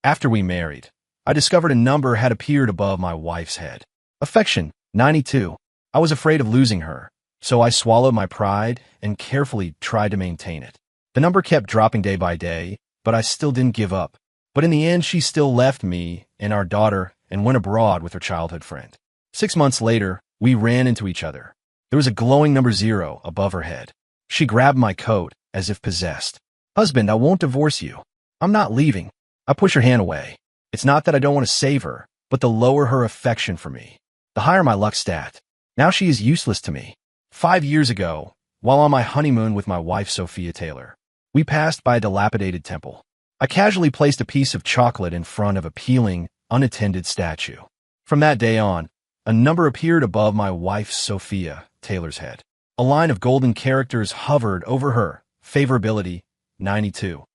After we married, I discovered a number had appeared above my wife's head. Affection, 92. I was afraid of losing her, so I swallowed my pride and carefully tried to maintain it. The number kept dropping day by day, but I still didn't give up. But in the end, she still left me and our daughter and went abroad with her childhood friend. 6 months later, we ran into each other. There was a glowing number 0 above her head. She grabbed my coat as if possessed. "Husband, I won't divorce you. I'm not leaving." I push her hand away. It's not that I don't want to save her, but the lower her affection for me, the higher my luck stat. Now she is useless to me. 5 years ago, while on my honeymoon with my wife Sophia Taylor, we passed by a dilapidated temple. I casually placed a piece of chocolate in front of a peeling, unattended statue. From that day on, a number appeared above my wife Sophia Taylor's head. A line of golden characters hovered over her. Favorability, 92.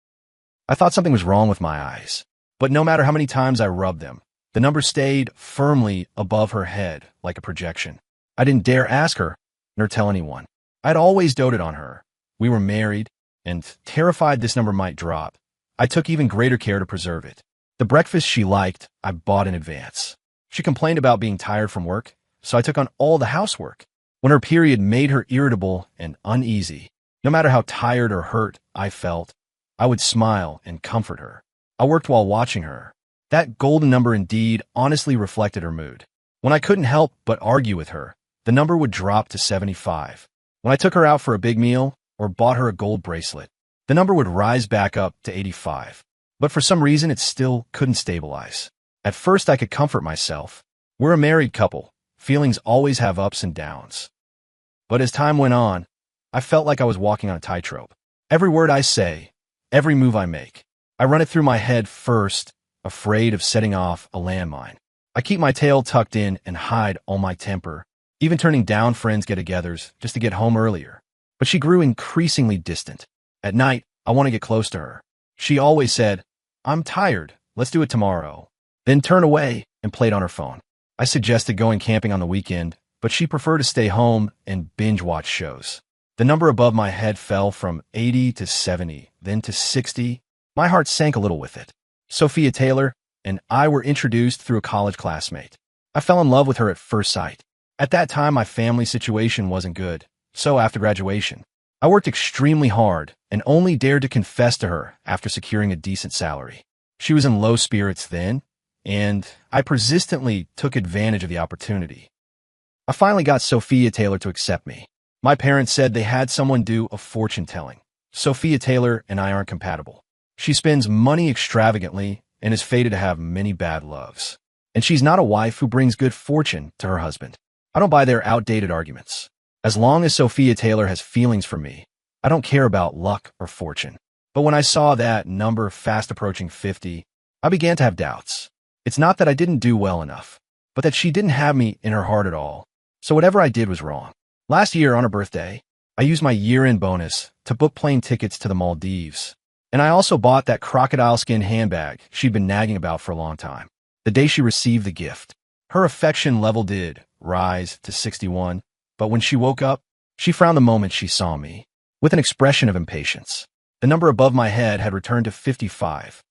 I thought something was wrong with my eyes, but no matter how many times I rubbed them, the number stayed firmly above her head like a projection. I didn't dare ask her, nor tell anyone. I'd always doted on her. We were married, and terrified this number might drop, I took even greater care to preserve it. The breakfast she liked, I bought in advance. She complained about being tired from work, so I took on all the housework. When her period made her irritable and uneasy, no matter how tired or hurt I felt, I would smile and comfort her. I worked while watching her. That golden number indeed honestly reflected her mood. When I couldn't help but argue with her, the number would drop to 75. When I took her out for a big meal or bought her a gold bracelet, the number would rise back up to 85. But for some reason, it still couldn't stabilize. At first, I could comfort myself. We're a married couple. Feelings always have ups and downs. But as time went on, I felt like I was walking on a tightrope. Every word I say, every move I make, I run it through my head first, afraid of setting off a landmine. I keep my tail tucked in and hide all my temper, even turning down friends' get-togethers just to get home earlier. But she grew increasingly distant. At night, I want to get close to her. She always said, "I'm tired, let's do it tomorrow," then turned away and played on her phone. I suggested going camping on the weekend, but she preferred to stay home and binge-watch shows. The number above my head fell from 80 to 70, then to 60. My heart sank a little with it. Sophia Taylor and I were introduced through a college classmate. I fell in love with her at first sight. At that time, my family situation wasn't good, so after graduation, I worked extremely hard and only dared to confess to her after securing a decent salary. She was in low spirits then, and I persistently took advantage of the opportunity. I finally got Sophia Taylor to accept me. My parents said they had someone do a fortune-telling. Sophia Taylor and I aren't compatible. She spends money extravagantly and is fated to have many bad loves. And she's not a wife who brings good fortune to her husband. I don't buy their outdated arguments. As long as Sophia Taylor has feelings for me, I don't care about luck or fortune. But when I saw that number fast approaching 50, I began to have doubts. It's not that I didn't do well enough, but that she didn't have me in her heart at all. So whatever I did was wrong. Last year on her birthday, I used my year-end bonus to book plane tickets to the Maldives. And I also bought that crocodile skin handbag she'd been nagging about for a long time. The day she received the gift, her affection level did rise to 61. But when she woke up, she frowned the moment she saw me, with an expression of impatience. The number above my head had returned to 55.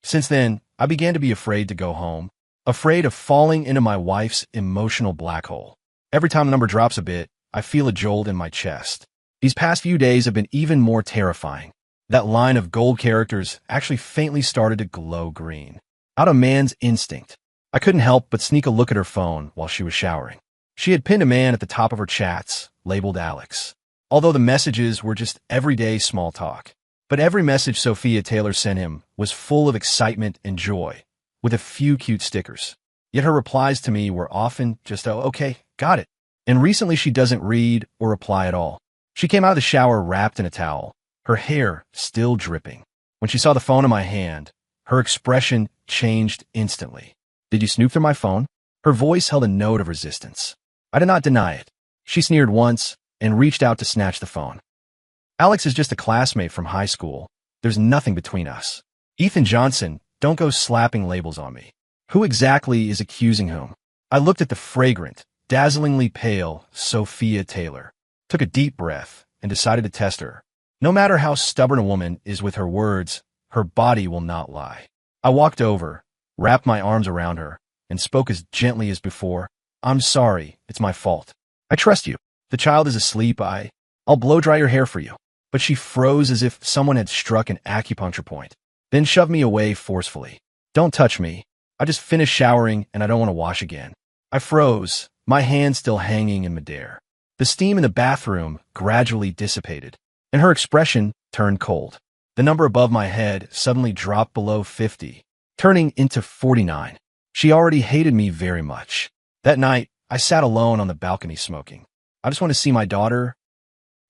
Since then, I began to be afraid to go home, afraid of falling into my wife's emotional black hole. Every time the number drops a bit, I feel a jolt in my chest. These past few days have been even more terrifying. That line of gold characters actually faintly started to glow green. Out of man's instinct, I couldn't help but sneak a look at her phone while she was showering. She had pinned a man at the top of her chats, labeled Alex, although the messages were just everyday small talk. But every message Sophia Taylor sent him was full of excitement and joy, with a few cute stickers. Yet her replies to me were often just, "Oh, okay, got it." And recently she doesn't read or reply at all. She came out of the shower wrapped in a towel, her hair still dripping. When she saw the phone in my hand, her expression changed instantly. "Did you snoop through my phone?" Her voice held a note of resistance. I did not deny it. She sneered once and reached out to snatch the phone. "Alex is just a classmate from high school. There's nothing between us." "Ethan Johnson, don't go slapping labels on me. Who exactly is accusing whom?" I looked at the fragrant, dazzlingly pale Sophia Taylor, took a deep breath, and decided to test her. No matter how stubborn a woman is with her words, her body will not lie. I walked over, wrapped my arms around her, and spoke as gently as before. I'm sorry, it's my fault. I trust you. The child is asleep. I'll blow dry your hair for you. But she froze as if someone had struck an acupuncture point, then shoved me away forcefully. Don't touch me. I just finished showering and I don't want to wash again. I froze, my hand still hanging in midair. The steam in the bathroom gradually dissipated, and her expression turned cold. The number above my head suddenly dropped below 50, turning into 49. She already hated me very much. That night, I sat alone on the balcony smoking. I just want to see my daughter.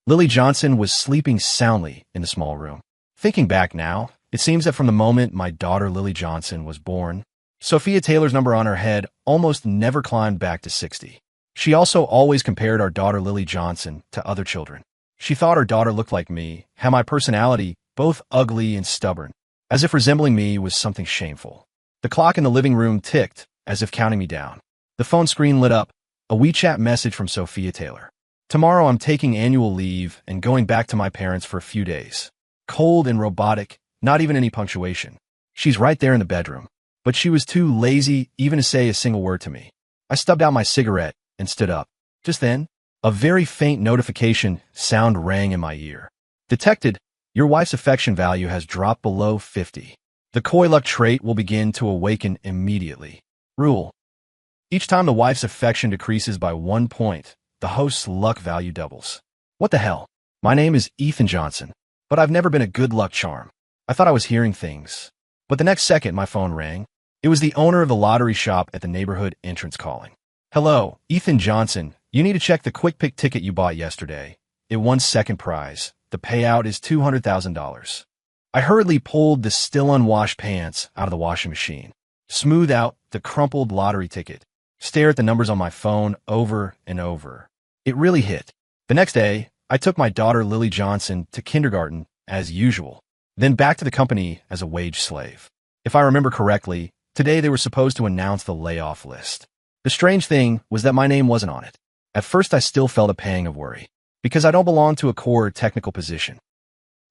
Lily Johnson was sleeping soundly in the small room. Thinking back now, it seems that from the moment my daughter Lily Johnson was born, Sophia Taylor's number on her head almost never climbed back to 60. She also always compared our daughter Lily Johnson to other children. She thought her daughter looked like me, had my personality, both ugly and stubborn, as if resembling me was something shameful. The clock in the living room ticked, as if counting me down. The phone screen lit up, a WeChat message from Sophia Taylor. Tomorrow I'm taking annual leave and going back to my parents for a few days. Cold and robotic, not even any punctuation. She's right there in the bedroom. But she was too lazy even to say a single word to me. I stubbed out my cigarette and stood up. Just then, a very faint notification sound rang in my ear. Detected, your wife's affection value has dropped below 50. The coy luck trait will begin to awaken immediately. Rule: each time the wife's affection decreases by 1 point, the host's luck value doubles. What the hell? My name is Ethan Johnson, but I've never been a good luck charm. I thought I was hearing things. But the next second my phone rang. It was the owner of the lottery shop at the neighborhood entrance calling. Hello, Ethan Johnson. You need to check the quick pick ticket you bought yesterday. It won second prize. The payout is $200,000. I hurriedly pulled the still unwashed pants out of the washing machine, smoothed out the crumpled lottery ticket, stared at the numbers on my phone over and over. It really hit. The next day, I took my daughter Lily Johnson to kindergarten as usual, then back to the company as a wage slave. If I remember correctly, today they were supposed to announce the layoff list. The strange thing was that my name wasn't on it. At first I still felt a pang of worry, because I don't belong to a core technical position.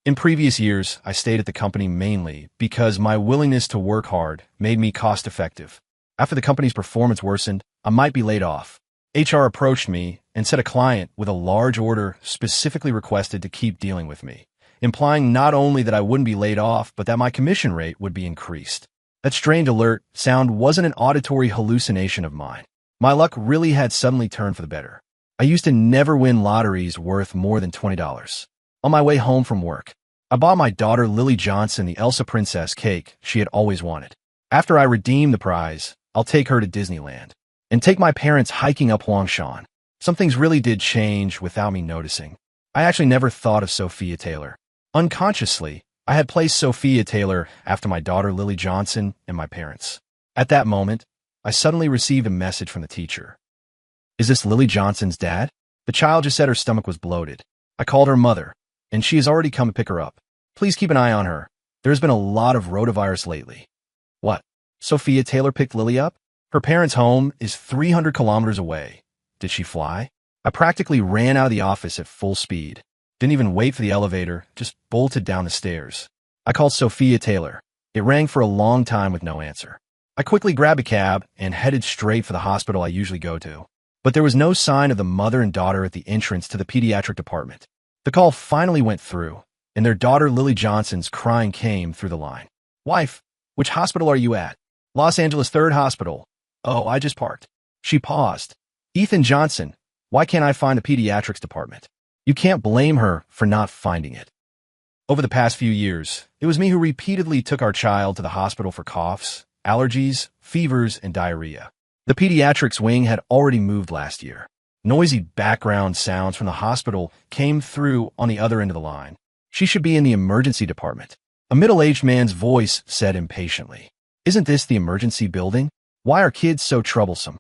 In previous years, I stayed at the company mainly because my willingness to work hard made me cost-effective. After the company's performance worsened, I might be laid off. HR approached me and said a client with a large order specifically requested to keep dealing with me, implying not only that I wouldn't be laid off, but that my commission rate would be increased. That strange alert sound wasn't an auditory hallucination of mine. My luck really had suddenly turned for the better. I used to never win lotteries worth more than $20. On my way home from work, I bought my daughter Lily Johnson the Elsa Princess cake she had always wanted. After I redeem the prize, I'll take her to Disneyland and take my parents hiking up Huangshan. Some things really did change without me noticing. I actually never thought of Sophia Taylor. Unconsciously, I had placed Sophia Taylor after my daughter Lily Johnson and my parents. At that moment, I suddenly received a message from the teacher. Is this Lily Johnson's dad? The child just said her stomach was bloated. I called her mother, and she has already come to pick her up. Please keep an eye on her. There's been a lot of rotavirus lately. What? Sophia Taylor picked Lily up? Her parents' home is 300 kilometers away. Did she fly? I practically ran out of the office at full speed. Didn't even wait for the elevator, just bolted down the stairs. I called Sophia Taylor. It rang for a long time with no answer. I quickly grabbed a cab and headed straight for the hospital I usually go to. But there was no sign of the mother and daughter at the entrance to the pediatric department. The call finally went through, and their daughter Lily Johnson's crying came through the line. Wife, which hospital are you at? Los Angeles 3rd Hospital. Oh, I just parked. She paused. Ethan Johnson, why can't I find the pediatrics department? You can't blame her for not finding it. Over the past few years, it was me who repeatedly took our child to the hospital for coughs, allergies, fevers, and diarrhea. The pediatrics wing had already moved last year. Noisy background sounds from the hospital came through on the other end of the line. She should be in the emergency department. A middle-aged man's voice said impatiently, Isn't this the emergency building? Why are kids so troublesome?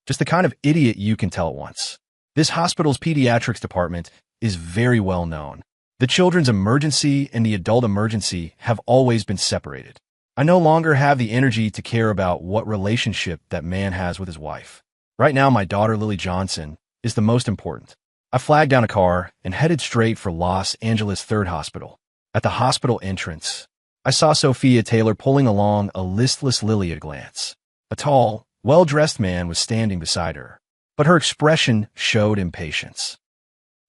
Just the kind of idiot you can tell at once. This hospital's pediatrics department is very well known. The children's emergency and the adult emergency have always been separated. I no longer have the energy to care about what relationship that man has with his wife. Right now, my daughter Lily Johnson is the most important. I flagged down a car and headed straight for Los Angeles 3rd Hospital. At the hospital entrance, I saw Sophia Taylor pulling along a listless Lily at a glance. A tall, well-dressed man was standing beside her, but her expression showed impatience.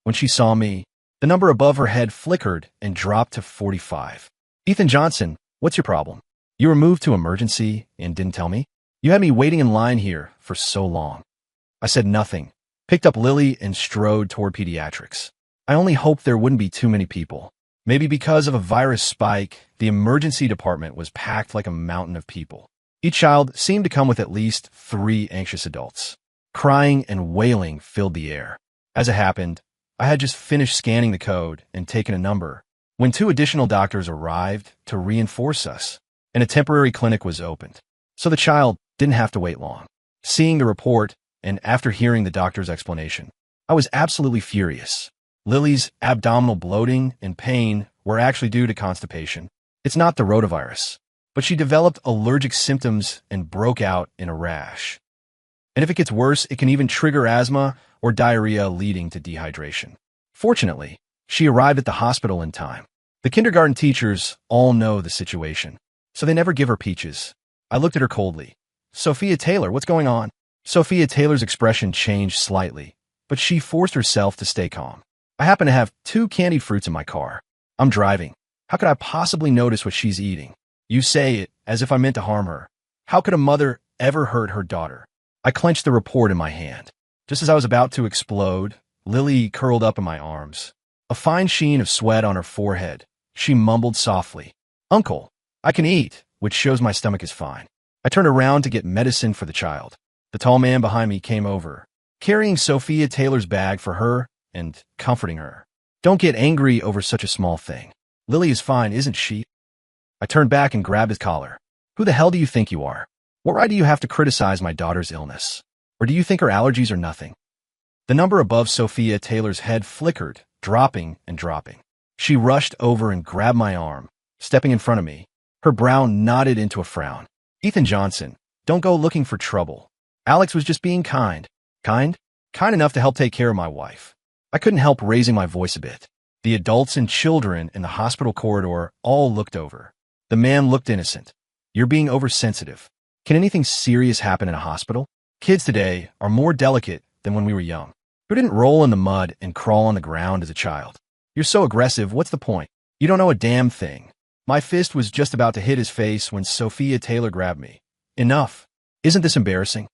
When she saw me, the number above her head flickered and dropped to 45. Ethan Johnson, what's your problem? You were moved to emergency and didn't tell me? You had me waiting in line here for so long. I said nothing, picked up Lily and strode toward pediatrics. I only hoped there wouldn't be too many people. Maybe because of a virus spike, the emergency department was packed like a mountain of people. Each child seemed to come with at least 3 anxious adults. Crying and wailing filled the air. As it happened, I had just finished scanning the code and taken a number when 2 additional doctors arrived to reinforce us, and a temporary clinic was opened. So the child didn't have to wait long. Seeing the report, and after hearing the doctor's explanation, I was absolutely furious. Lily's abdominal bloating and pain were actually due to constipation. It's not the rotavirus, but she developed allergic symptoms and broke out in a rash. And if it gets worse, it can even trigger asthma or diarrhea leading to dehydration. Fortunately, she arrived at the hospital in time. The kindergarten teachers all know the situation, so they never give her peaches. I looked at her coldly. Sophia Taylor, what's going on? Sophia Taylor's expression changed slightly, but she forced herself to stay calm. I happen to have 2 candied fruits in my car. I'm driving. How could I possibly notice what she's eating? You say it as if I meant to harm her. How could a mother ever hurt her daughter? I clenched the report in my hand. Just as I was about to explode, Lily curled up in my arms. A fine sheen of sweat on her forehead. She mumbled softly, "Uncle, I can eat," which shows my stomach is fine. I turned around to get medicine for the child. The tall man behind me came over, carrying Sophia Taylor's bag for her and comforting her. Don't get angry over such a small thing. Lily is fine, isn't she? I turned back and grabbed his collar. Who the hell do you think you are? What right do you have to criticize my daughter's illness? Or do you think her allergies are nothing? The number above Sophia Taylor's head flickered, dropping and dropping. She rushed over and grabbed my arm, stepping in front of me. Her brow knotted into a frown. Ethan Johnson, don't go looking for trouble. Alex was just being kind. Kind? Kind enough to help take care of my wife. I couldn't help raising my voice a bit. The adults and children in the hospital corridor all looked over. The man looked innocent. You're being oversensitive. Can anything serious happen in a hospital? Kids today are more delicate than when we were young. Who didn't roll in the mud and crawl on the ground as a child? You're so aggressive, what's the point? You don't know a damn thing. My fist was just about to hit his face when Sophia Taylor grabbed me. Enough. Isn't this embarrassing?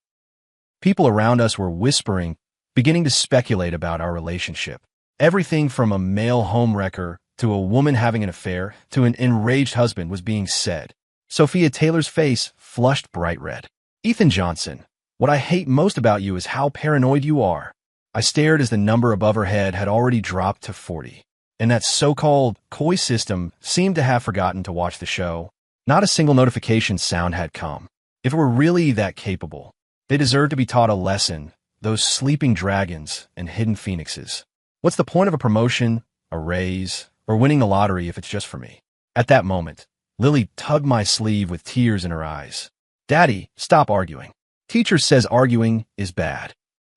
People around us were whispering, beginning to speculate about our relationship. Everything from a male homewrecker to a woman having an affair to an enraged husband was being said. Sophia Taylor's face flushed bright red. Ethan Johnson, what I hate most about you is how paranoid you are. I stared as the number above her head had already dropped to 40. And that so-called coy system seemed to have forgotten to watch the show. Not a single notification sound had come. If it were really that capable, they deserved to be taught a lesson. Those sleeping dragons and hidden phoenixes. What's the point of a promotion, a raise, or winning the lottery if it's just for me? At that moment, Lily tugged my sleeve with tears in her eyes. Daddy, stop arguing. Teacher says arguing is bad.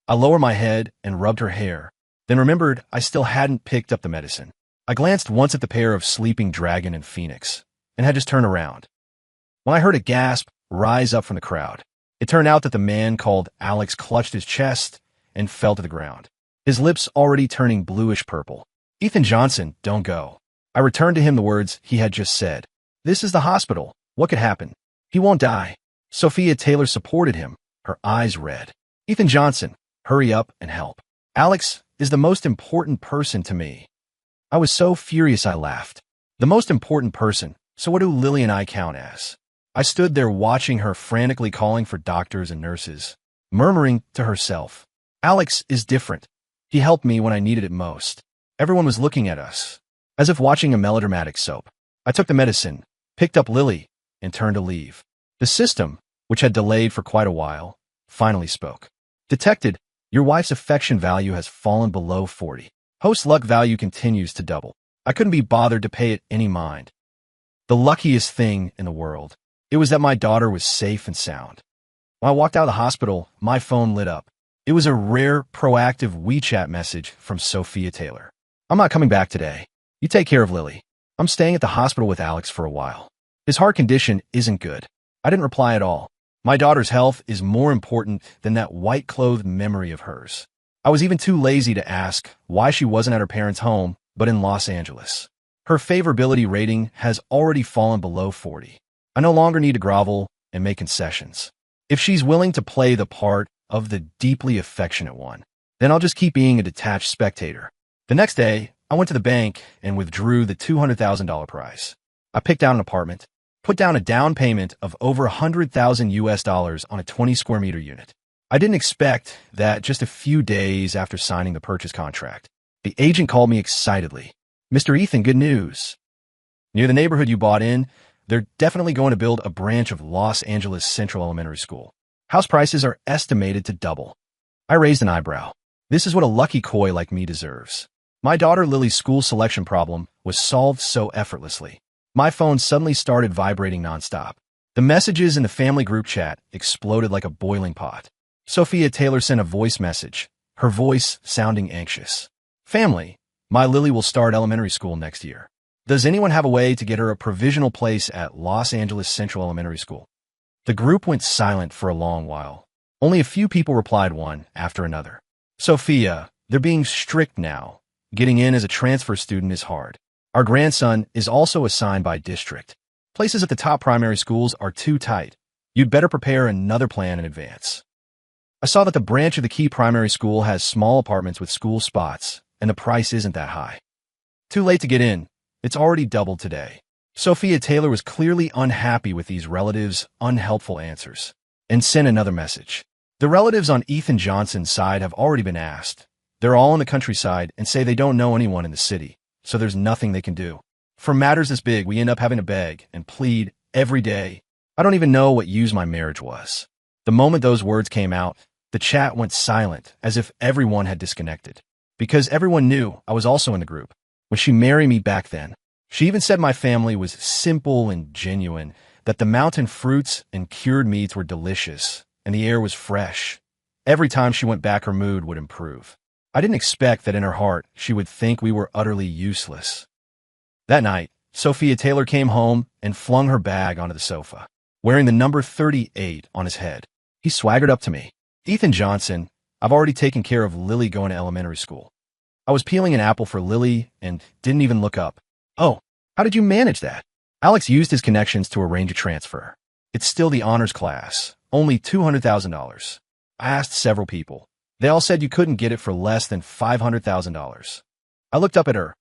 I lowered my head and rubbed her hair, then remembered I still hadn't picked up the medicine. I glanced once at the pair of sleeping dragon and phoenix, and had just turned around, when I heard a gasp rise up from the crowd. It turned out that the man called Alex clutched his chest and fell to the ground, his lips already turning bluish-purple. Ethan Johnson, don't go. I returned to him the words he had just said. This is the hospital. What could happen? He won't die. Sophia Taylor supported him, her eyes red. Ethan Johnson, hurry up and help. Alex is the most important person to me. I was so furious I laughed. The most important person, so what do Lily and I count as? I stood there watching her frantically calling for doctors and nurses, murmuring to herself, Alex is different. He helped me when I needed it most. Everyone was looking at us, as if watching a melodramatic soap. I took the medicine, picked up Lily, and turned to leave. The system, which had delayed for quite a while, finally spoke. Detected, your wife's affection value has fallen below 40. Host luck value continues to double. I couldn't be bothered to pay it any mind. The luckiest thing in the world. It was that my daughter was safe and sound. When I walked out of the hospital, my phone lit up. It was a rare, proactive WeChat message from Sophia Taylor. I'm not coming back today. You take care of Lily. I'm staying at the hospital with Alex for a while. His heart condition isn't good. I didn't reply at all. My daughter's health is more important than that white-clothed memory of hers. I was even too lazy to ask why she wasn't at her parents' home, but in Los Angeles. Her favorability rating has already fallen below 40. I no longer need to grovel and make concessions. If she's willing to play the part of the deeply affectionate one, then I'll just keep being a detached spectator. The next day, I went to the bank and withdrew the $200,000 prize. I picked out an apartment, put down a down payment of over $100,000 on a 20 square meter unit. I didn't expect that just a few days after signing the purchase contract. The agent called me excitedly. "Mr. Ethan, good news. Near the neighborhood you bought in, they're definitely going to build a branch of Los Angeles Central Elementary School. House prices are estimated to double." I raised an eyebrow. This is what a lucky coy like me deserves. My daughter Lily's school selection problem was solved so effortlessly. My phone suddenly started vibrating nonstop. The messages in the family group chat exploded like a boiling pot. Sophia Taylor sent a voice message, her voice sounding anxious. "Family, my Lily will start elementary school next year. Does anyone have a way to get her a provisional place at Los Angeles Central Elementary School?" The group went silent for a long while. Only a few people replied one after another. "Sophia, they're being strict now. Getting in as a transfer student is hard. Our grandson is also assigned by district. Places at the top primary schools are too tight. You'd better prepare another plan in advance." I saw that the branch of the key primary school has small apartments with school spots, and the price isn't that high. Too late to get in. It's already doubled today. Sophia Taylor was clearly unhappy with these relatives' unhelpful answers, and sent another message. The relatives on Ethan Johnson's side have already been asked. They're all in the countryside and say they don't know anyone in the city, so there's nothing they can do. For matters this big, we end up having to beg and plead every day. I don't even know what use my marriage was. The moment those words came out, the chat went silent, as if everyone had disconnected. Because everyone knew I was also in the group. Would she marry me back then? She even said my family was simple and genuine, that the mountain fruits and cured meats were delicious, and the air was fresh. Every time she went back, her mood would improve. I didn't expect that in her heart she would think we were utterly useless. That night, Sophia Taylor came home and flung her bag onto the sofa, wearing the number 38 on his head. He swaggered up to me. "Ethan Johnson, I've already taken care of Lily going to elementary school." I was peeling an apple for Lily and didn't even look up. "Oh, how did you manage that?" Alex used his connections to arrange a transfer. It's still the honors class, only $200,000. I asked several people. They all said you couldn't get it for less than $500,000. I looked up at her.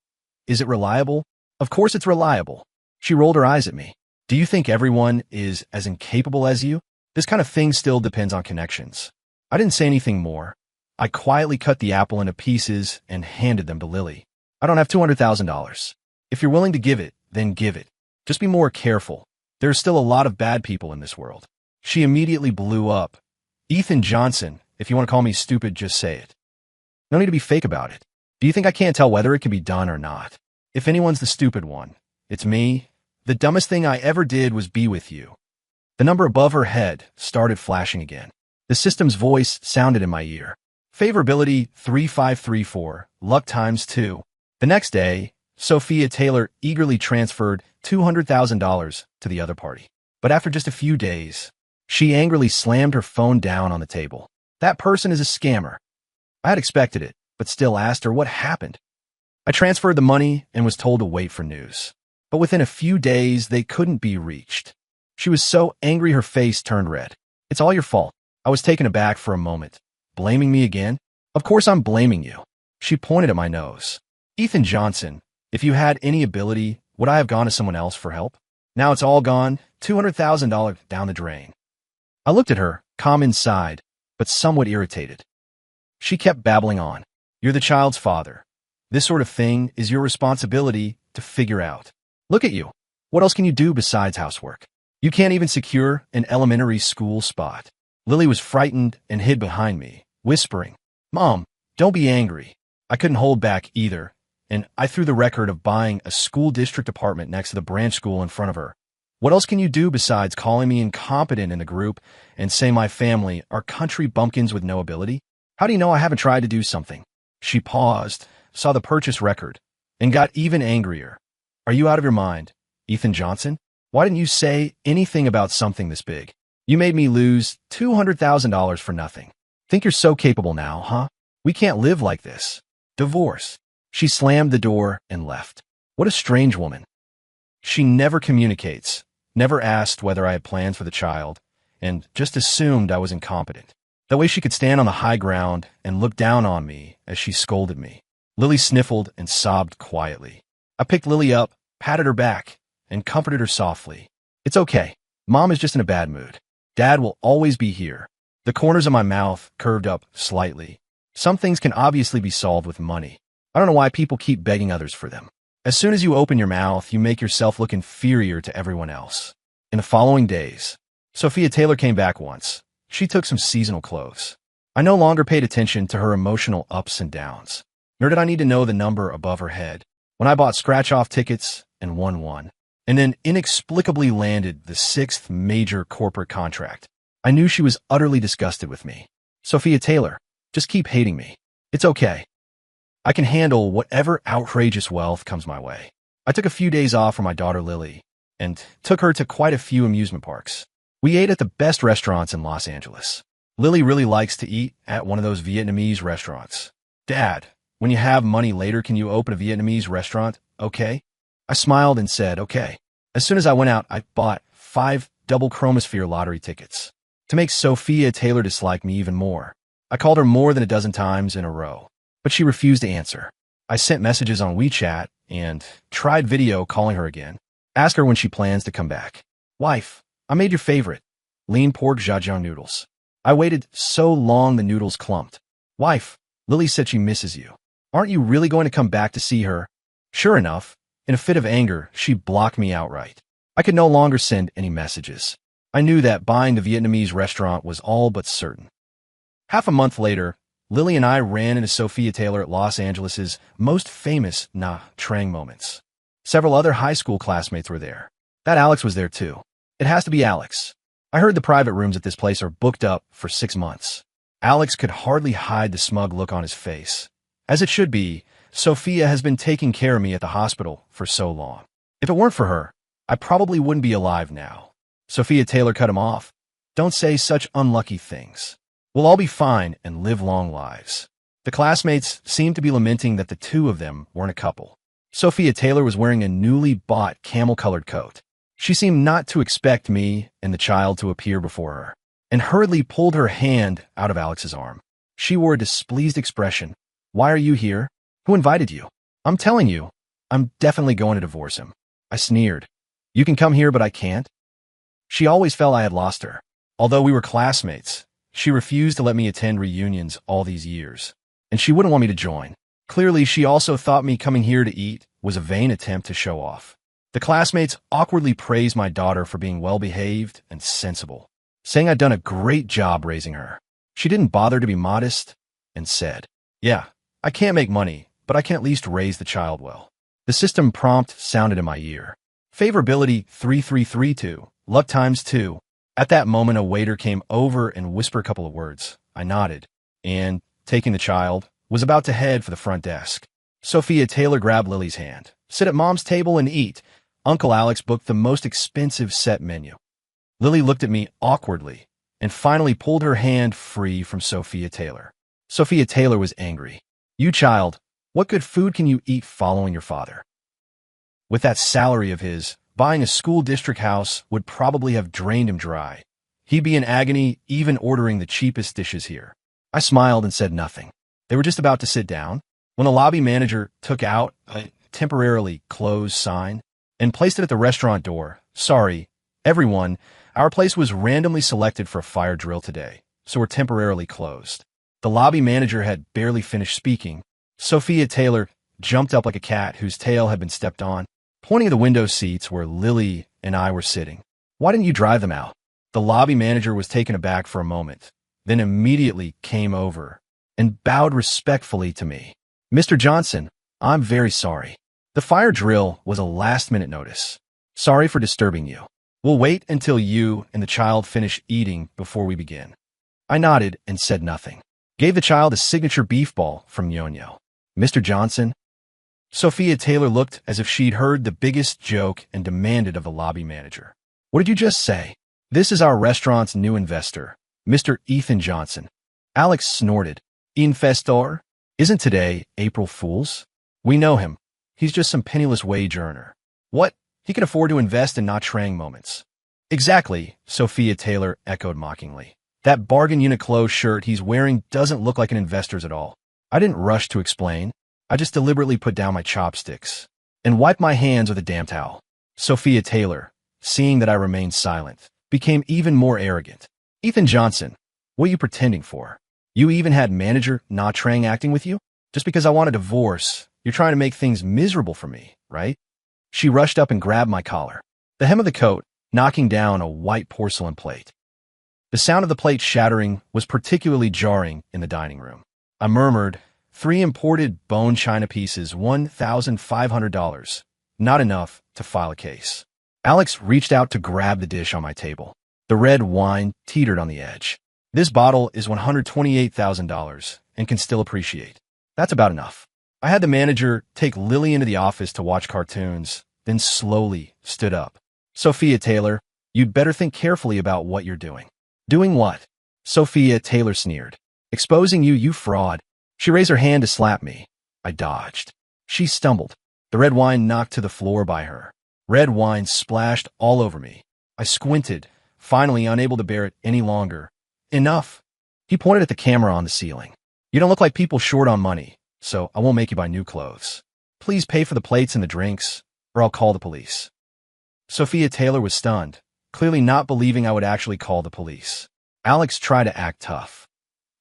"Is it reliable?" "Of course it's reliable." She rolled her eyes at me. "Do you think everyone is as incapable as you? This kind of thing still depends on connections." I didn't say anything more. I quietly cut the apple into pieces and handed them to Lily. "I don't have $200,000. If you're willing to give it, then give it. Just be more careful. There are still a lot of bad people in this world." She immediately blew up. "Ethan Johnson, if you want to call me stupid, just say it. No need to be fake about it. Do you think I can't tell whether it can be done or not? If anyone's the stupid one, it's me. The dumbest thing I ever did was be with you." The number above her head started flashing again. The system's voice sounded in my ear. "Favorability 3534, luck times 2. The next day, Sophia Taylor eagerly transferred $200,000 to the other party. But after just a few days, she angrily slammed her phone down on the table. "That person is a scammer." I had expected it, but still asked her what happened. I transferred the money and was told to wait for news. But within a few days, they couldn't be reached. She was so angry her face turned red. "It's all your fault." I was taken aback for a moment. "Blaming me again?" "Of course I'm blaming you." She pointed at my nose. "Ethan Johnson, if you had any ability, would I have gone to someone else for help? Now it's all gone, $200,000 down the drain." I looked at her, calm inside, but somewhat irritated. She kept babbling on. "You're the child's father. This sort of thing is your responsibility to figure out. Look at you. What else can you do besides housework? You can't even secure an elementary school spot." Lily was frightened and hid behind me, whispering, "Mom, don't be angry." I couldn't hold back either, and I threw the record of buying a school district apartment next to the branch school in front of her. "What else can you do besides calling me incompetent in the group and say my family are country bumpkins with no ability? How do you know I haven't tried to do something?" She paused, saw the purchase record, and got even angrier. "Are you out of your mind, Ethan Johnson? Why didn't you say anything about something this big? You made me lose $200,000 for nothing. Think you're so capable now, huh? We can't live like this. Divorce. She slammed the door and left. What a strange woman. She never communicates, never asked whether I had plans for the child, and just assumed I was incompetent. That way she could stand on the high ground and look down on me as she scolded me. Lily sniffled and sobbed quietly. I picked Lily up, patted her back, and comforted her softly. It's okay. Mom is just in a bad mood. Dad will always be here. The corners of my mouth curved up slightly. Some things can obviously be solved with money. I don't know why people keep begging others for them. As soon as you open your mouth, you make yourself look inferior to everyone else. In the following days, Sophia Taylor came back once. She took some seasonal clothes. I no longer paid attention to her emotional ups and downs, nor did I need to know the number above her head. When I bought scratch-off tickets and won one, and then inexplicably landed the 6th major corporate contract, I knew she was utterly disgusted with me. Sophia Taylor, just keep hating me. It's okay. I can handle whatever outrageous wealth comes my way. I took a few days off for my daughter Lily and took her to quite a few amusement parks. We ate at the best restaurants in Los Angeles. Lily really likes to eat at one of those Vietnamese restaurants. Dad, when you have money later, can you open a Vietnamese restaurant? Okay? I smiled and said, okay. As soon as I went out, I bought 5 double chromosphere lottery tickets to make Sophia Taylor dislike me even more. I called her more than a dozen times in a row, but she refused to answer. I sent messages on WeChat and tried video calling her again. Ask her when she plans to come back. Wife, I made your favorite, lean pork jajang noodles. I waited so long the noodles clumped. Wife, Lily said she misses you. Aren't you really going to come back to see her? Sure enough, in a fit of anger, she blocked me outright. I could no longer send any messages. I knew that buying the Vietnamese restaurant was all but certain. Half a month later, Lily and I ran into Sophia Taylor at Los Angeles' most famous Nha Trang moments. Several other high school classmates were there. That Alex was there too. It has to be Alex. I heard the private rooms at this place are booked up for 6 months. Alex could hardly hide the smug look on his face. As it should be, Sophia has been taking care of me at the hospital for so long. If it weren't for her, I probably wouldn't be alive now. Sophia Taylor cut him off. Don't say such unlucky things. We'll all be fine and live long lives. The classmates seemed to be lamenting that the two of them weren't a couple. Sophia Taylor was wearing a newly bought camel-colored coat. She seemed not to expect me and the child to appear before her, and hurriedly pulled her hand out of Alex's arm. She wore a displeased expression. Why are you here? Who invited you? I'm telling you, I'm definitely going to divorce him. I sneered. You can come here, but I can't. She always felt I had lost her. Although we were classmates, she refused to let me attend reunions all these years, and she wouldn't want me to join. Clearly, she also thought me coming here to eat was a vain attempt to show off. The classmates awkwardly praised my daughter for being well-behaved and sensible, saying I'd done a great job raising her. She didn't bother to be modest and said, yeah, I can't make money, but I can at least raise the child well. The system prompt sounded in my ear. Favorability 3332, luck times 2. At that moment, a waiter came over and whispered a couple of words. I nodded, and, taking the child, was about to head for the front desk. Sophia Taylor grabbed Lily's hand. Sit at Mom's table and eat. Uncle Alex booked the most expensive set menu. Lily looked at me awkwardly and finally pulled her hand free from Sophia Taylor. Sophia Taylor was angry. You child, what good food can you eat following your father? With that salary of his, buying a school district house would probably have drained him dry. He'd be in agony even ordering the cheapest dishes here. I smiled and said nothing. They were just about to sit down when the lobby manager took out a temporarily closed sign and placed it at the restaurant door. Sorry, everyone, our place was randomly selected for a fire drill today, so we're temporarily closed. The lobby manager had barely finished speaking. Sophia Taylor jumped up like a cat whose tail had been stepped on, pointing at the window seats where Lily and I were sitting. Why didn't you drive them out? The lobby manager was taken aback for a moment, then immediately came over and bowed respectfully to me. Mr. Johnson, I'm very sorry. The fire drill was a last-minute notice. Sorry for disturbing you. We'll wait until you and the child finish eating before we begin. I nodded and said nothing. Gave the child a signature beef ball from Yo-Yo. Mr. Johnson, Sophia Taylor looked as if she'd heard the biggest joke and demanded of the lobby manager. What did you just say? This is our restaurant's new investor, Mr. Ethan Johnson. Alex snorted. Investor? Isn't today April Fool's? We know him. He's just some penniless wage earner. What? He can afford to invest in not Trang moments. Exactly, Sophia Taylor echoed mockingly. That bargain Uniqlo shirt he's wearing doesn't look like an investor's at all. I didn't rush to explain. I just deliberately put down my chopsticks and wiped my hands with a damp towel. Sophia Taylor, seeing that I remained silent, became even more arrogant. Ethan Johnson, what are you pretending for? You even had manager Na Trang acting with you? Just because I want a divorce, you're trying to make things miserable for me, right? She rushed up and grabbed my collar, the hem of the coat, knocking down a white porcelain plate. The sound of the plate shattering was particularly jarring in the dining room. I murmured, 3 imported bone china pieces, $1,500. Not enough to file a case. Alex reached out to grab the dish on my table. The red wine teetered on the edge. This bottle is $128,000 and can still appreciate. That's about enough. I had the manager take Lily into the office to watch cartoons, then slowly stood up. Sophia Taylor, you'd better think carefully about what you're doing. Doing what? Sophia Taylor sneered. Exposing you, you fraud. She raised her hand to slap me. I dodged. She stumbled. The red wine knocked to the floor by her. Red wine splashed all over me. I squinted, finally unable to bear it any longer. Enough. He pointed at the camera on the ceiling. You don't look like people short on money, so I won't make you buy new clothes. Please pay for the plates and the drinks, or I'll call the police. Sophia Taylor was stunned, clearly not believing I would actually call the police. Alex tried to act tough.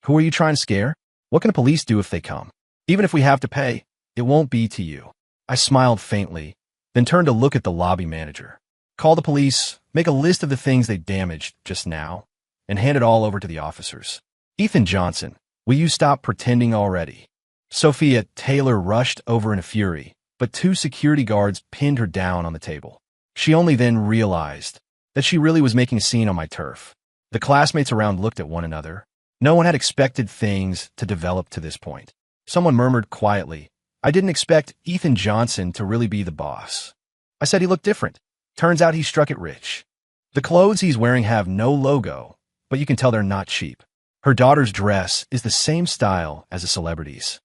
Who are you trying to scare? What can the police do if they come? Even if we have to pay, it won't be to you. I smiled faintly, then turned to look at the lobby manager. Call the police, make a list of the things they damaged just now, and hand it all over to the officers. Ethan Johnson, will you stop pretending already? Sophia Taylor rushed over in a fury, but 2 security guards pinned her down on the table. She only then realized that she really was making a scene on my turf. The classmates around looked at one another. No one had expected things to develop to this point. Someone murmured quietly, I didn't expect Ethan Johnson to really be the boss. I said he looked different. Turns out he struck it rich. The clothes he's wearing have no logo, but you can tell they're not cheap. Her daughter's dress is the same style as a celebrity's.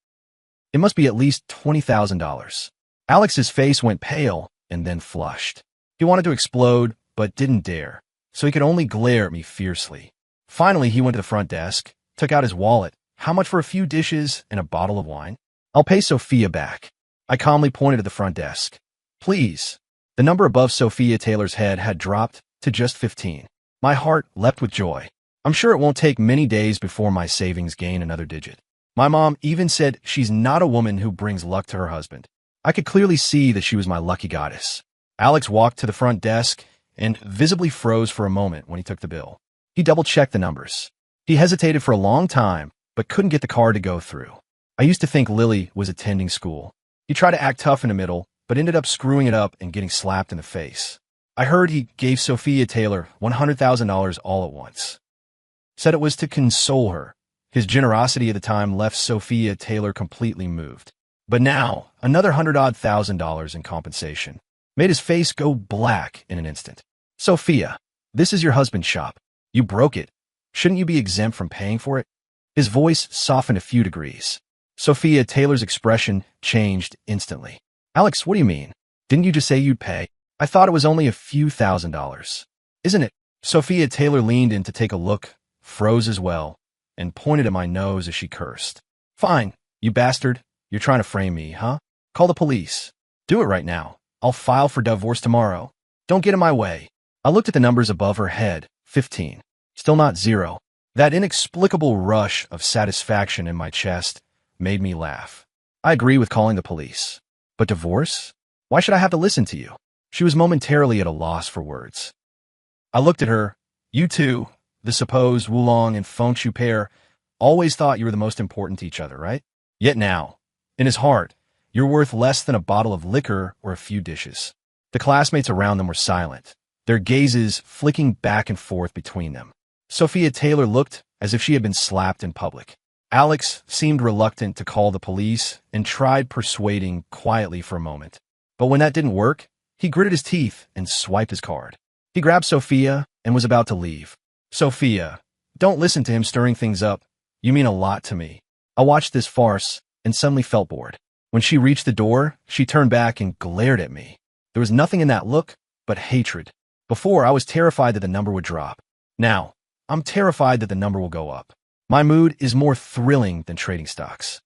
It must be at least $20,000. Alex's face went pale and then flushed. He wanted to explode, but didn't dare, so he could only glare at me fiercely. Finally, he went to the front desk, took out his wallet. How much for a few dishes and a bottle of wine? I'll pay Sophia back. I calmly pointed at the front desk. Please. The number above Sophia Taylor's head had dropped to just 15. My heart leapt with joy. I'm sure it won't take many days before my savings gain another digit. My mom even said she's not a woman who brings luck to her husband. I could clearly see that she was my lucky goddess. Alex walked to the front desk and visibly froze for a moment when he took the bill. He double-checked the numbers. He hesitated for a long time, but couldn't get the card to go through. I used to think Lily was attending school. He tried to act tough in the middle, but ended up screwing it up and getting slapped in the face. I heard he gave Sophia Taylor $100,000 all at once. Said it was to console her. His generosity at the time left Sophia Taylor completely moved. But now, another $100,000 in compensation made his face go black in an instant. Sophia, this is your husband's shop. You broke it. Shouldn't you be exempt from paying for it? His voice softened a few degrees. Sophia Taylor's expression changed instantly. Alex, what do you mean? Didn't you just say you'd pay? I thought it was only a few $1,000s. Isn't it? Sophia Taylor leaned in to take a look, froze as well, and pointed at my nose as she cursed. Fine, you bastard. You're trying to frame me, huh? Call the police. Do it right now. I'll file for divorce tomorrow. Don't get in my way. I looked at the numbers above her head. 15. Still not 0. That inexplicable rush of satisfaction in my chest made me laugh. I agree with calling the police. But divorce? Why should I have to listen to you? She was momentarily at a loss for words. I looked at her. You two, the supposed Wulong and Fengshu pair, always thought you were the most important to each other, right? Yet now, in his heart, you're worth less than a bottle of liquor or a few dishes. The classmates around them were silent, their gazes flicking back and forth between them. Sophia Taylor looked as if she had been slapped in public. Alex seemed reluctant to call the police and tried persuading quietly for a moment. But when that didn't work, he gritted his teeth and swiped his card. He grabbed Sophia and was about to leave. Sophia, don't listen to him stirring things up. You mean a lot to me. I watched this farce and suddenly felt bored. When she reached the door, she turned back and glared at me. There was nothing in that look but hatred. Before, I was terrified that the number would drop. Now, I'm terrified that the number will go up. My mood is more thrilling than trading stocks.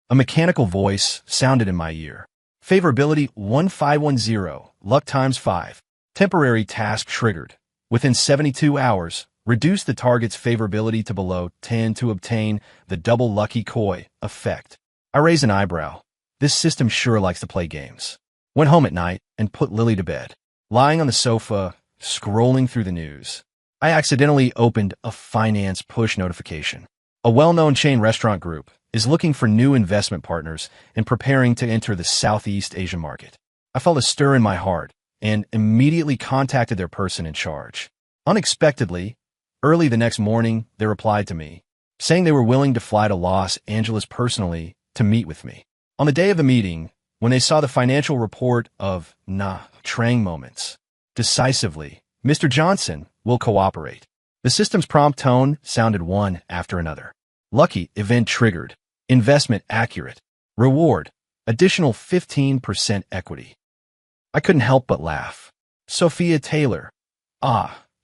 A mechanical voice sounded in my ear. Favorability 1510, luck times 5. Temporary task triggered. Within 72 hours, reduce the target's favorability to below 10 to obtain the double lucky koi effect. I raised an eyebrow. This system sure likes to play games. Went home at night and put Lily to bed. Lying on the sofa, scrolling through the news, I accidentally opened a finance push notification. A well-known chain restaurant group is looking for new investment partners and preparing to enter the Southeast Asian market. I felt a stir in my heart and immediately contacted their person in charge. Unexpectedly, early the next morning, they replied to me, saying they were willing to fly to Los Angeles personally to meet with me. On the day of the meeting, when they saw the financial report of Trang moments, decisively, Mr. Johnson will cooperate. The system's prompt tone sounded one after another. Lucky event triggered. Investment accurate. Reward. Additional 15% equity. I couldn't help but laugh. Sophia Taylor.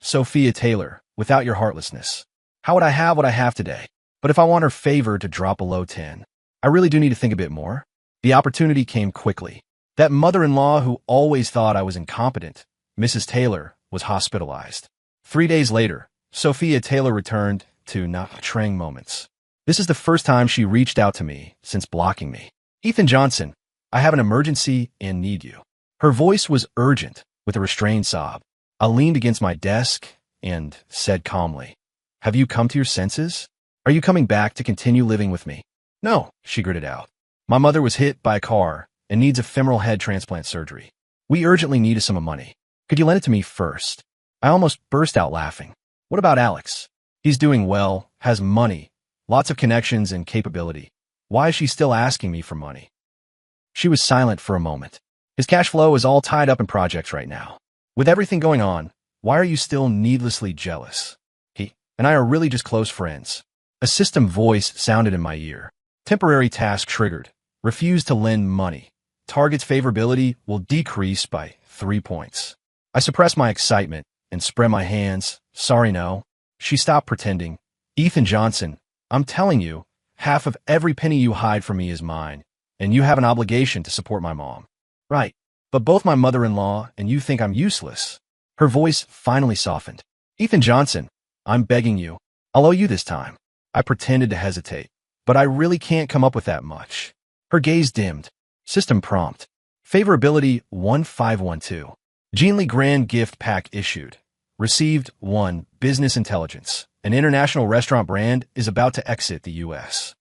Sophia Taylor, without your heartlessness. How would I have what I have today? But if I want her favor to drop below 10, I really do need to think a bit more. The opportunity came quickly. That mother-in-law who always thought I was incompetent, Mrs. Taylor, was hospitalized. 3 days later, Sophia Taylor returned to Trang moments. This is the first time she reached out to me since blocking me. Ethan Johnson, I have an emergency and need you. Her voice was urgent with a restrained sob. I leaned against my desk and said calmly, have you come to your senses? Are you coming back to continue living with me? No, she gritted out. My mother was hit by a car and needs a femoral head transplant surgery. We urgently need a sum of money. Could you lend it to me first? I almost burst out laughing. What about Alex? He's doing well, has money, lots of connections and capability. Why is she still asking me for money? She was silent for a moment. His cash flow is all tied up in projects right now. With everything going on, why are you still needlessly jealous? He and I are really just close friends. A system voice sounded in my ear. Temporary task triggered. Refuse to lend money. Target's favorability will decrease by 3 points. I suppressed my excitement and spread my hands. Sorry, no. She stopped pretending. Ethan Johnson, I'm telling you, half of every penny you hide from me is mine, and you have an obligation to support my mom. Right, but both my mother-in-law and you think I'm useless. Her voice finally softened. Ethan Johnson, I'm begging you. I'll owe you this time. I pretended to hesitate, but I really can't come up with that much. Her gaze dimmed. System prompt. Favorability 1512. Jeanly Grand gift pack issued. Received 1. Business intelligence. An international restaurant brand is about to exit the U.S.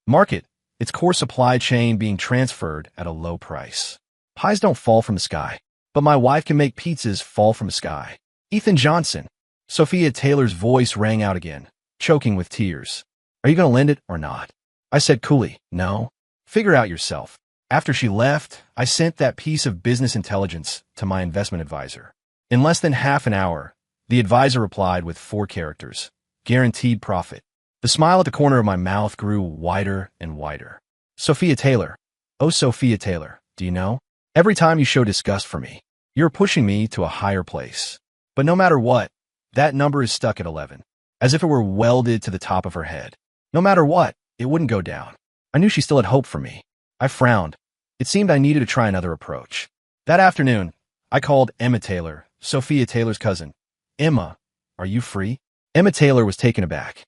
market, its core supply chain being transferred at a low price. Pies don't fall from the sky, but my wife can make pizzas fall from the sky. Ethan Johnson. Sophia Taylor's voice rang out again, choking with tears. Are you going to lend it or not? I said coolly, no. Figure out yourself. After she left, I sent that piece of business intelligence to my investment advisor. In less than half an hour, the advisor replied with 4 characters. Guaranteed profit. The smile at the corner of my mouth grew wider and wider. Sophia Taylor. Oh, Sophia Taylor, do you know? Every time you show disgust for me, you're pushing me to a higher place. But no matter what, that number is stuck at 11, as if it were welded to the top of her head. No matter what, it wouldn't go down. I knew she still had hope for me. I frowned. It seemed I needed to try another approach. That afternoon, I called Emma Taylor, Sophia Taylor's cousin. Emma, are you free? Emma Taylor was taken aback.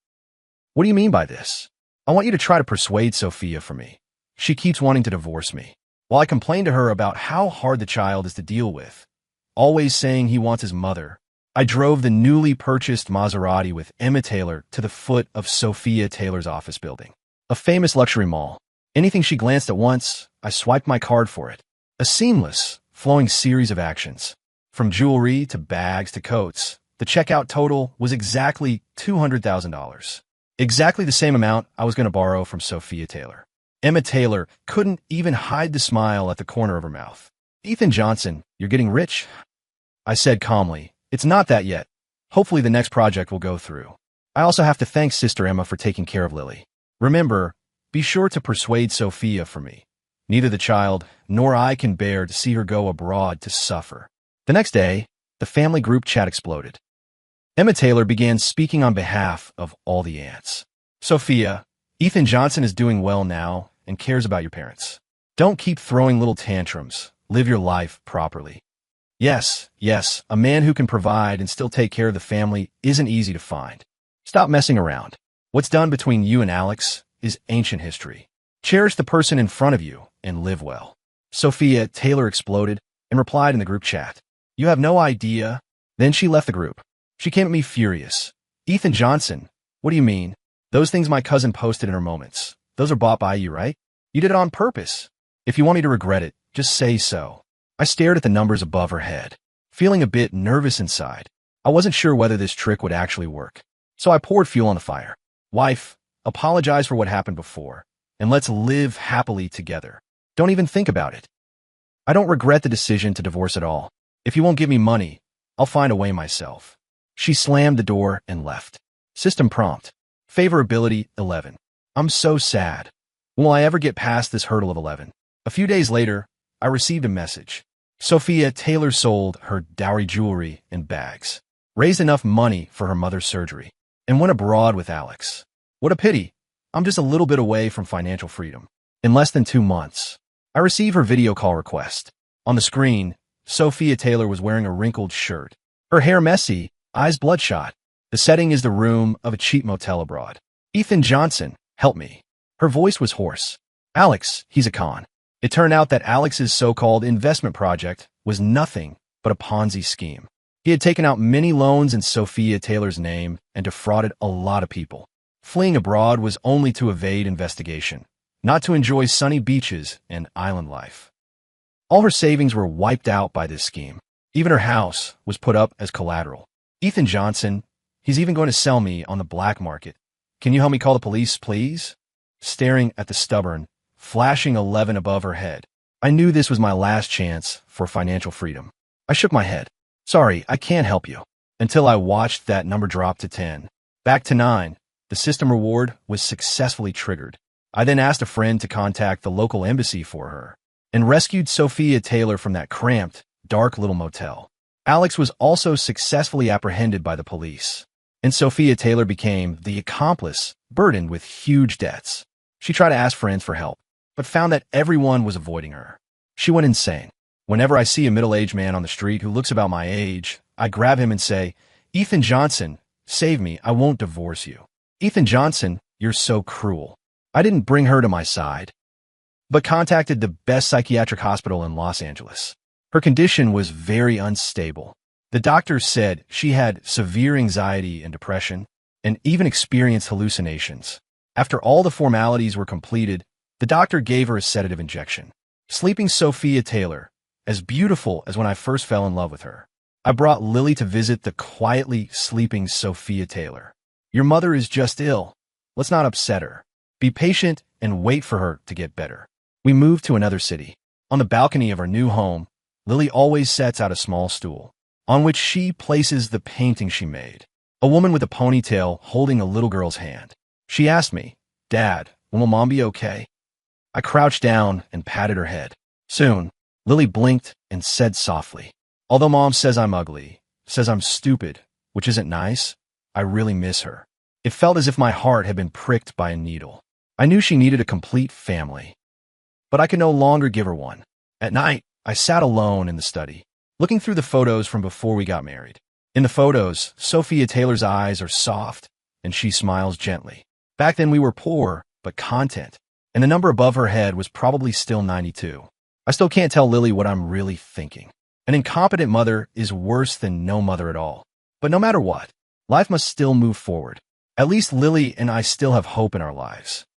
What do you mean by this? I want you to try to persuade Sophia for me. She keeps wanting to divorce me. While I complained to her about how hard the child is to deal with, always saying he wants his mother, I drove the newly purchased Maserati with Emma Taylor to the foot of Sophia Taylor's office building, a famous luxury mall. Anything she glanced at once, I swiped my card for it. A seamless, flowing series of actions. From jewelry to bags to coats, the checkout total was exactly $200,000. Exactly the same amount I was going to borrow from Sophia Taylor. Emma Taylor couldn't even hide the smile at the corner of her mouth. Ethan Johnson, you're getting rich? I said calmly. It's not that yet. Hopefully the next project will go through. I also have to thank Sister Emma for taking care of Lily. Remember, be sure to persuade Sophia for me. Neither the child nor I can bear to see her go abroad to suffer. The next day, the family group chat exploded. Emma Taylor began speaking on behalf of all the aunts. Sophia, Ethan Johnson is doing well now and cares about your parents. Don't keep throwing little tantrums. Live your life properly. Yes, a man who can provide and still take care of the family isn't easy to find. Stop messing around. What's done between you and Alex is ancient history. Cherish the person in front of you and live well. Sophia Taylor exploded and replied in the group chat. You have no idea. Then she left the group. She came at me furious. Ethan Johnson, what do you mean? Those things my cousin posted in her moments. Those are bought by you, right? You did it on purpose. If you want me to regret it, just say so. I stared at the numbers above her head, feeling a bit nervous inside. I wasn't sure whether this trick would actually work. So I poured fuel on the fire. Wife, apologize for what happened before, and let's live happily together. Don't even think about it. I don't regret the decision to divorce at all. If you won't give me money, I'll find a way myself. She slammed the door and left. System prompt. Favorability 11. I'm so sad. Will I ever get past this hurdle of 11? A few days later, I received a message. Sophia Taylor sold her dowry jewelry and bags, raised enough money for her mother's surgery, and went abroad with Alex. What a pity. I'm just a little bit away from financial freedom. In less than 2 months, I received her video call request. On the screen, Sophia Taylor was wearing a wrinkled shirt, her hair messy, eyes bloodshot. The setting is the room of a cheap motel abroad. Ethan Johnson, help me. Her voice was hoarse. Alex, he's a con. It turned out that Alex's so-called investment project was nothing but a Ponzi scheme. He had taken out many loans in Sophia Taylor's name and defrauded a lot of people. Fleeing abroad was only to evade investigation, not to enjoy sunny beaches and island life. All her savings were wiped out by this scheme. Even her house was put up as collateral. Ethan Johnson, he's even going to sell me on the black market. Can you help me call the police, please? Staring at the stubborn, flashing 11 above her head, I knew this was my last chance for financial freedom. I shook my head. Sorry, I can't help you. Until I watched that number drop to 10. Back to 9. The system reward was successfully triggered. I then asked a friend to contact the local embassy for her and rescued Sophia Taylor from that cramped, dark little motel. Alex was also successfully apprehended by the police, and Sophia Taylor became the accomplice burdened with huge debts. She tried to ask friends for help, but found that everyone was avoiding her. She went insane. Whenever I see a middle-aged man on the street who looks about my age, I grab him and say, Ethan Johnson, save me, I won't divorce you. Ethan Johnson, you're so cruel. I didn't bring her to my side, but contacted the best psychiatric hospital in Los Angeles. Her condition was very unstable. The doctors said she had severe anxiety and depression, and even experienced hallucinations. After all the formalities were completed, the doctor gave her a sedative injection. Sleeping Sophia Taylor, as beautiful as when I first fell in love with her. I brought Lily to visit the quietly sleeping Sophia Taylor. Your mother is just ill. Let's not upset her. Be patient and wait for her to get better. We moved to another city. On the balcony of our new home, Lily always sets out a small stool, on which she places the painting she made. A woman with a ponytail holding a little girl's hand. She asked me, Dad, will Mom be okay? I crouched down and patted her head. Soon, Lily blinked and said softly, although Mom says I'm ugly, says I'm stupid, which isn't nice, I really miss her. It felt as if my heart had been pricked by a needle. I knew she needed a complete family, but I could no longer give her one. At night, I sat alone in the study, looking through the photos from before we got married. In the photos, Sophia Taylor's eyes are soft, and she smiles gently. Back then we were poor, but content, and the number above her head was probably still 92. I still can't tell Lily what I'm really thinking. An incompetent mother is worse than no mother at all. But no matter what, life must still move forward. At least Lily and I still have hope in our lives.